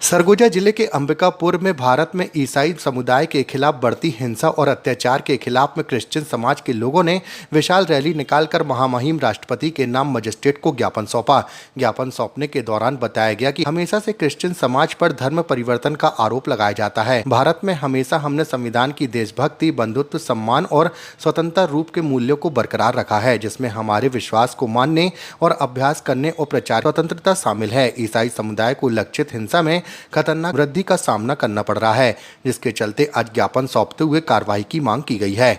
सरगुजा जिले के अंबिकापुर में भारत में ईसाई समुदाय के खिलाफ बढ़ती हिंसा और अत्याचार के खिलाफ में क्रिश्चियन समाज के लोगों ने विशाल रैली निकालकर महामहिम राष्ट्रपति के नाम मजिस्ट्रेट को ज्ञापन सौंपा। ज्ञापन सौंपने के दौरान बताया गया कि हमेशा से क्रिश्चियन समाज पर धर्म परिवर्तन का आरोप लगाया जाता है। भारत में हमेशा हमने संविधान की देशभक्ति, बंधुत्व, सम्मान और स्वतंत्र रूप के मूल्यों को बरकरार रखा है, जिसमें हमारे विश्वास को मानने और अभ्यास करने और प्रचार स्वतंत्रता शामिल है। ईसाई समुदाय को लक्षित हिंसा में खतरनाक वृद्धि का सामना करना पड़ रहा है, जिसके चलते आज ज्ञापन सौंपते हुए कार्रवाई की मांग की गई है।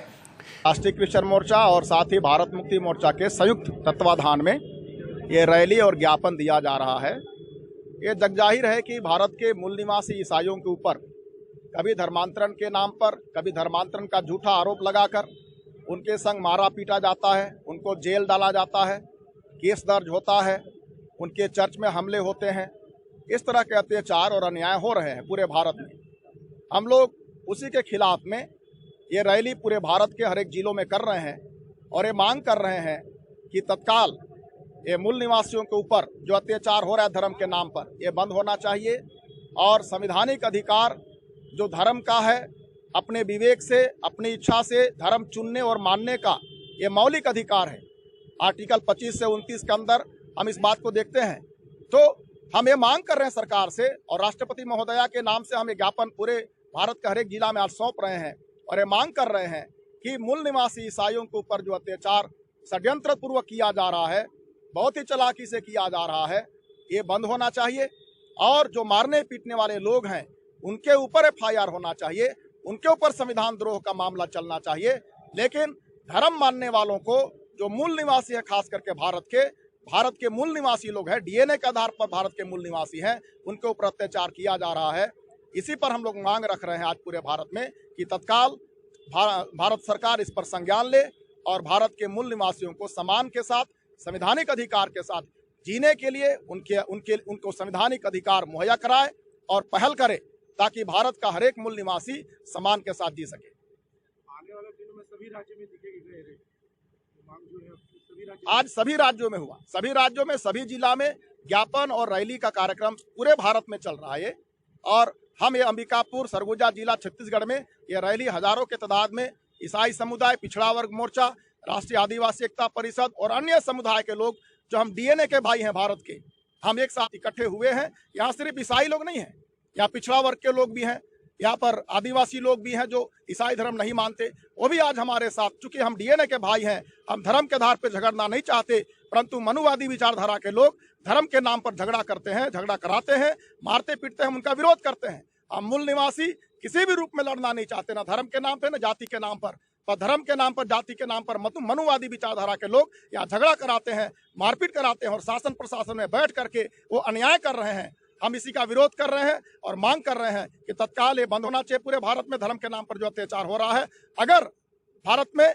राष्ट्रीय क्रिश्चियन मोर्चा और साथ ही भारत मुक्ति मोर्चा के संयुक्त तत्वाधान में ये रैली और ज्ञापन दिया जा रहा है। ये जगजाहिर है कि भारत के मूल निवासी ईसाइयों के ऊपर कभी धर्मांतरण के नाम पर, कभी धर्मांतरण का झूठा आरोप लगाकर उनके संग मारा पीटा जाता है, उनको जेल डाला जाता है, केस दर्ज होता है, उनके चर्च में हमले होते हैं। इस तरह के अत्याचार और अन्याय हो रहे हैं पूरे भारत में। हम लोग उसी के खिलाफ में ये रैली पूरे भारत के हर एक जिलों में कर रहे हैं और ये मांग कर रहे हैं कि तत्काल ये मूल निवासियों के ऊपर जो अत्याचार हो रहा है धर्म के नाम पर, ये बंद होना चाहिए। और संवैधानिक अधिकार जो धर्म का है, अपने विवेक से, अपनी इच्छा से धर्म चुनने और मानने का ये मौलिक अधिकार है। आर्टिकल 25 से 29 के अंदर हम इस बात को देखते हैं। तो हम ये मांग कर रहे हैं सरकार से और राष्ट्रपति महोदया के नाम से हम ये ज्ञापन पूरे भारत के हर एक जिला में आज सौंप रहे हैं और ये मांग कर रहे हैं कि मूल निवासी ईसाइयों के ऊपर जो अत्याचार षड्यंत्र पूर्वक किया जा रहा है, बहुत ही चालाकी से किया जा रहा है, ये बंद होना चाहिए। और जो मारने पीटने वाले लोग हैं उनके ऊपर FIR होना चाहिए, उनके ऊपर संविधान द्रोह का मामला चलना चाहिए। लेकिन धर्म मानने वालों को, जो मूल निवासी है, खास करके भारत के मूल निवासी लोग हैं, DNA के आधार पर भारत के मूल निवासी हैं, उनके ऊपर अत्याचार किया जा रहा है। इसी पर हम लोग मांग रख रहे हैं आज पूरे भारत में कि तत्काल भारत सरकार इस पर संज्ञान ले और भारत के मूल निवासियों को सम्मान के साथ, संवैधानिक अधिकार के साथ जीने के लिए उनको संवैधानिक अधिकार मुहैया कराए और पहल करे, ताकि भारत का हर एक मूल निवासी सम्मान के साथ जी सके। आने वाले दिनों में सभी राज्यों में दिखेगी मांग जो है, आज सभी राज्यों में हुआ, सभी राज्यों में, सभी जिला में ज्ञापन और रैली का कार्यक्रम पूरे भारत में चल रहा है। और हम ये अंबिकापुर, सरगुजा जिला छत्तीसगढ़ में ये रैली हजारों के तादाद में ईसाई समुदाय, पिछड़ा वर्ग मोर्चा, राष्ट्रीय आदिवासी एकता परिषद और अन्य समुदाय के लोग, जो हम DNA के भाई हैं भारत के, हम एक साथ इकट्ठे हुए हैं। यहाँ सिर्फ ईसाई लोग नहीं हैं, यहाँ पिछड़ा वर्ग के लोग भी हैं, यहाँ पर आदिवासी लोग भी हैं जो ईसाई धर्म नहीं मानते, वो भी आज हमारे साथ। चूंकि हम DNA के भाई हैं, हम धर्म के आधार पर झगड़ना नहीं चाहते, परंतु मनुवादी विचारधारा के लोग धर्म के नाम पर झगड़ा करते हैं, झगड़ा कराते हैं, मारते पीटते हैं, उनका विरोध करते हैं। हम मूल निवासी किसी भी रूप में लड़ना नहीं चाहते, ना धर्म के नाम पर, ना जाति के नाम पर धर्म के नाम पर, जाति के नाम पर मनुवादी विचारधारा के लोग यहाँ झगड़ा कराते हैं, मारपीट कराते हैं और शासन प्रशासन में बैठ करके वो अन्याय कर रहे हैं। हम इसी का विरोध कर रहे हैं और मांग कर रहे हैं कि तत्काल ये बंद होना चाहिए। पूरे भारत में धर्म के नाम पर जो अत्याचार हो रहा है, अगर भारत में